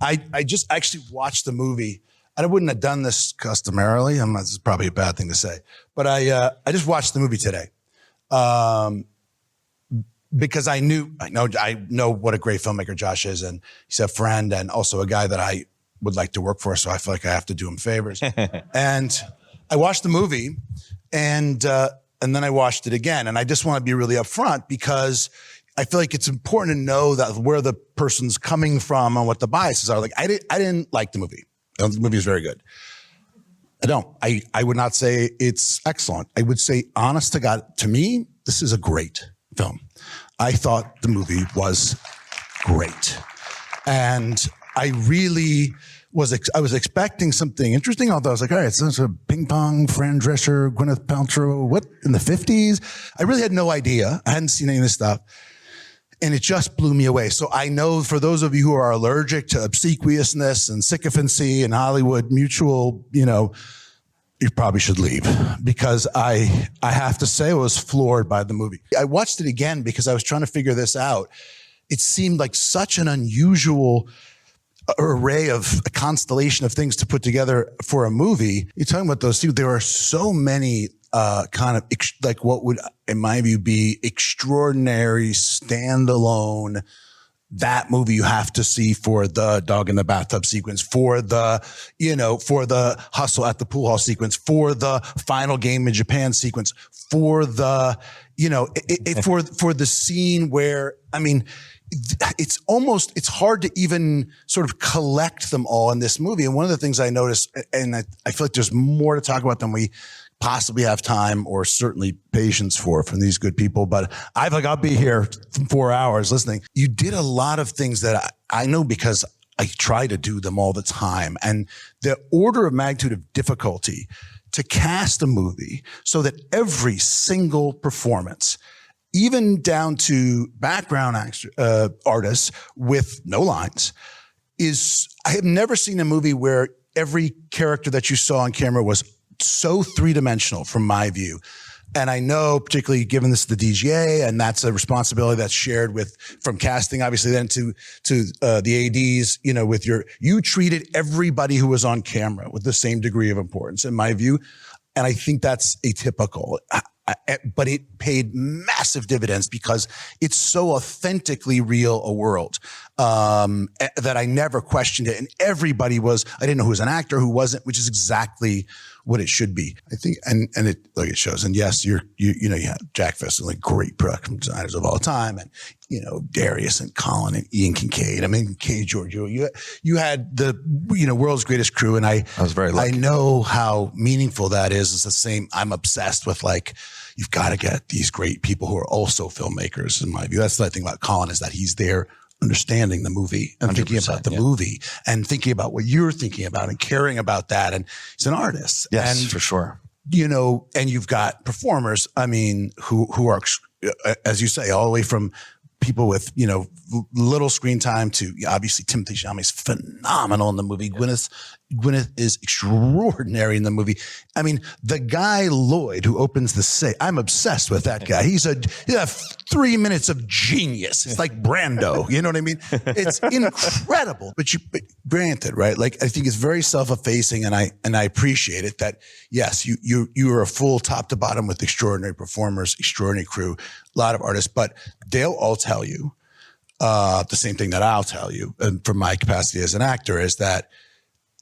I just actually watched the movie. I wouldn't have done this customarily. This is probably a bad thing to say, but I just watched the movie today, because I know what a great filmmaker Josh is, and he's a friend and also a guy that I would like to work for. So I feel like I have to do him favors. And I watched the movie, and then I watched it again, and I just want to be really upfront because I feel like it's important to know that where the person's coming from and what the biases are. Like I didn't like the movie. The movie is very good. I don't. I would not say it's excellent. I would say, honest to God, to me, this is a great film. I thought the movie was great. And I really was expecting something interesting. Although I was like, all right, so it's a ping pong, Fran Drescher, Gwyneth Paltrow, what, in the 50s? I really had no idea. I hadn't seen any of this stuff. And it just blew me away. So I know for those of you who are allergic to obsequiousness and sycophancy and Hollywood mutual, you probably should leave, because I have to say I was floored by the movie. I watched it again because I was trying to figure this out. It seemed like such an unusual array of a constellation of things to put together for a movie. You're talking about those two. There are so many like what would, in my view, be extraordinary standalone. That movie you have to see for the dog in the bathtub sequence, for the hustle at the pool hall sequence, for the final game in Japan sequence, for the, for the scene where, it's hard to even sort of collect them all in this movie. And one of the things I noticed, and I feel like there's more to talk about than we possibly have time or certainly patience for from these good people, but I'll be here 4 hours listening. You did a lot of things that I know because I try to do them all the time. And the order of magnitude of difficulty to cast a movie so that every single performance, even down to background artists with no lines, I have never seen a movie where every character that you saw on camera was so three-dimensional from my view. And I know, particularly given this to the DGA, and that's a responsibility that's shared from casting, obviously, then to the ADs, you treated everybody who was on camera with the same degree of importance, in my view. And I think that's atypical. But it paid massive dividends because it's so authentically real a world that I never questioned it. And everybody I didn't know who was an actor, who wasn't, which is exactly what it should be. I think, and it shows. And yes, you have Jack Fest, like great production designers of all time, and Darius and Colin and Ian Kincaid. Kay Giorgio. You had the world's greatest crew, and I was very lucky. I know how meaningful that is. It's the same. I'm obsessed with you've got to get these great people who are also filmmakers. In my view, that's the thing about Colin, is that he's there understanding the movie and thinking about the movie and thinking about what you're thinking about and caring about that. And he's an artist. Yes, and, for sure. And you've got performers, who are, as you say, all the way from people with, little screen time to obviously Timothee Chalamet is phenomenal in the movie. Gwyneth is extraordinary in the movie. The guy Lloyd who opens the safe, I'm obsessed with that guy. He's 3 minutes of genius. It's like Brando. You know what I mean? It's incredible. But granted, right? I think it's very self-effacing, and I appreciate it that yes, you are a full top to bottom with extraordinary performers, extraordinary crew, a lot of artists, but they'll all tell you the same thing that I'll tell you, and from my capacity as an actor, is that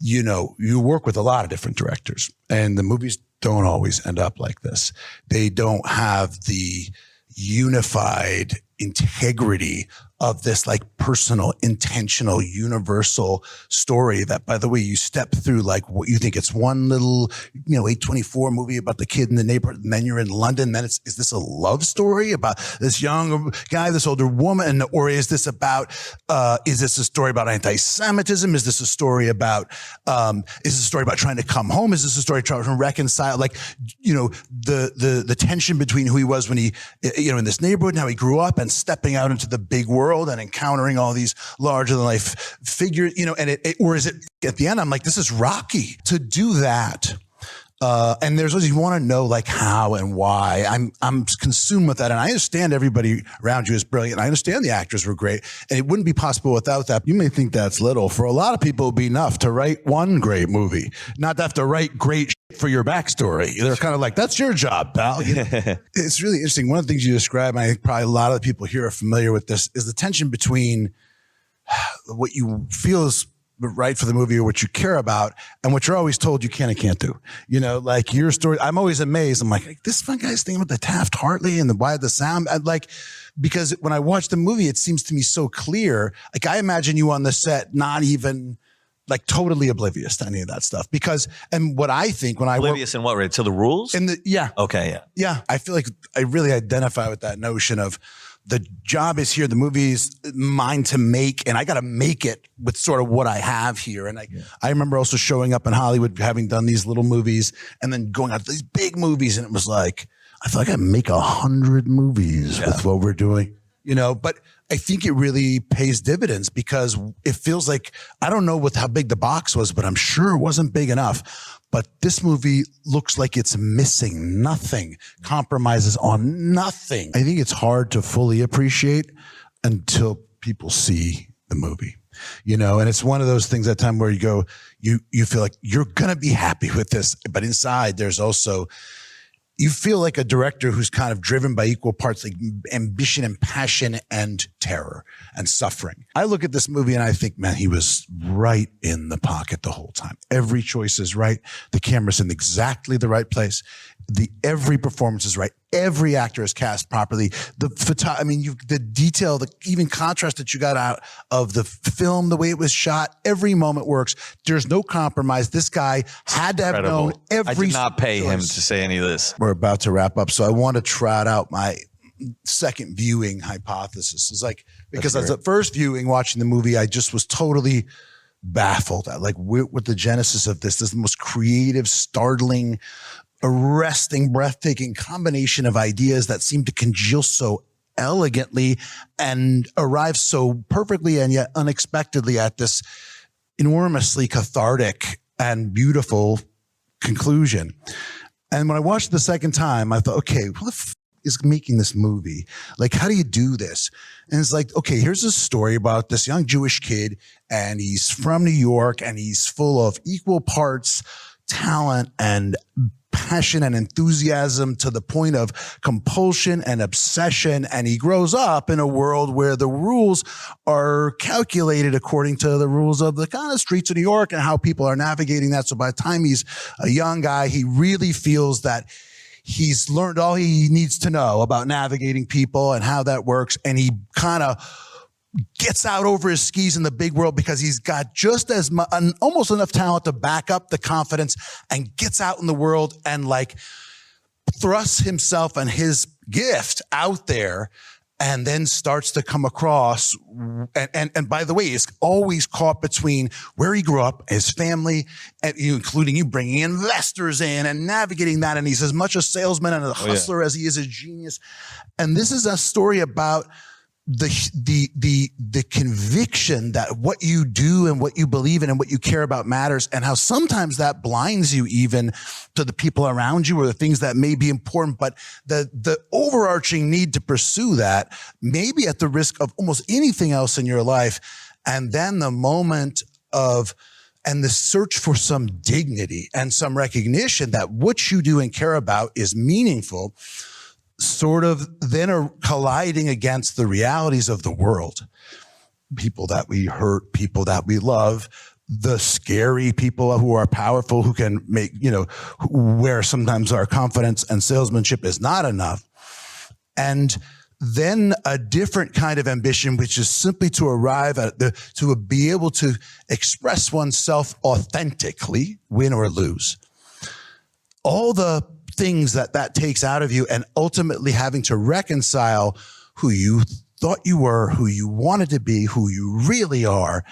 you work with a lot of different directors, and the movies don't always end up like this. They don't have the unified integrity of this personal, intentional, universal story that, by the way, you step through what you think it's one little, A24 movie about the kid in the neighborhood, and then you're in London. Then is this a love story about this young guy, this older woman? Or is this is this a story about anti-Semitism? Is this a story about trying to come home? Is this a story trying to reconcile, the tension between who he was when he, in this neighborhood and how he grew up, and stepping out into the big world and encountering all these larger than life figures, or is it at the end, I'm like, this is Rocky. To do that, And there's always, you want to know like how and why. I'm consumed with that. And I understand everybody around you is brilliant. I understand the actors were great. And it wouldn't be possible without that. You may think that's little. For a lot of people, it would be enough to write one great movie, not to have to write great shit for your backstory. They're kind of like, that's your job, pal. You know? It's really interesting. One of the things you describe, and I think probably a lot of the people here are familiar with this, is the tension between what you feel is right for the movie or what you care about and what you're always told you can and can't do. You know, like your story, I'm always amazed. I'm like, this fun guy's thinking about the Taft-Hartley and the why the sound. I'd like, because when I watch the movie, it seems to me so clear. Like I imagine you on the set, not even like totally oblivious to any of that stuff. Because, and what I think when oblivious in what, right? To the rules? Yeah. Okay. Yeah. Yeah. I feel like I really identify with that notion of, the job is here. The movie's mine to make, and I got to make it with sort of what I have here. And I remember also showing up in Hollywood, having done these little movies and then going out to these big movies. And it was like, I feel like I make 100 movies with what we're doing, you know, but I think it really pays dividends because it feels like, I don't know how big the box was, but I'm sure it wasn't big enough. But this movie looks like it's missing nothing, compromises on nothing. I think it's hard to fully appreciate until people see the movie, you know, and it's one of those things at time where you go, you feel like you're going to be happy with this, but inside there's also, you feel like a director who's kind of driven by equal parts, like ambition and passion and terror and suffering. I look at this movie and I think, man, he was right in the pocket the whole time. Every choice is right. The camera's in exactly the right place. Every performance is right. Every actor is cast properly. The detail, the even contrast that you got out of the film, the way it was shot, every moment works. There's no compromise. This guy had to have known every. I did not pay him to say any of this. We're about to wrap up, so I want to trot out my second viewing hypothesis. It's like, because as a first viewing, watching the movie, I just was totally baffled at like what the genesis of this is. The most creative, startling, arresting, breathtaking combination of ideas that seem to congeal so elegantly and arrive so perfectly and yet unexpectedly at this enormously cathartic and beautiful conclusion. And when I watched it the second time, I thought, okay, who the is making this movie? Like, how do you do this? And it's like, okay, here's a story about this young Jewish kid, and he's from New York, and he's full of equal parts talent and passion and enthusiasm to the point of compulsion and obsession. And he grows up in a world where the rules are calculated according to the rules of the kind of streets of New York and how people are navigating that. So by the time he's a young guy, he really feels that he's learned all he needs to know about navigating people and how that works. And he kind of gets out over his skis in the big world because he's got just as much, almost enough talent to back up the confidence, and gets out in the world and like thrusts himself and his gift out there, and then starts to come across. And by the way, is always caught between where he grew up, his family, and including you bringing investors in and navigating that. And he's as much a salesman and a hustler as he is a genius. And this is a story about the conviction that what you do and what you believe in and what you care about matters, and how sometimes that blinds you even to the people around you or the things that may be important, but the overarching need to pursue that, maybe at the risk of almost anything else in your life. And then the moment of, and the search for some dignity and some recognition that what you do and care about is meaningful, sort of then are colliding against the realities of the world. People that we hurt, people that we love, the scary people who are powerful, who can make, where sometimes our confidence and salesmanship is not enough. And then a different kind of ambition, which is simply to arrive at to be able to express oneself authentically, win or lose. All the things that takes out of you, and ultimately having to reconcile who you thought you were, who you wanted to be, who you really are,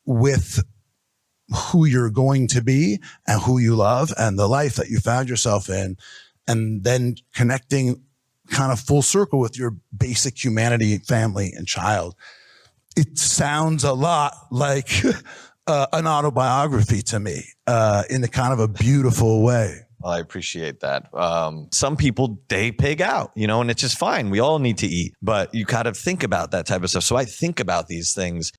with who you're going to be and who you love and the life that you found yourself in, and then connecting kind of full circle with your basic humanity, family, and child. It sounds a lot like an autobiography to me in a kind of a beautiful way. Well, I appreciate that. Some people, they pig out, and it's just fine. We all need to eat, but you kind of think about that type of stuff. So I think about these things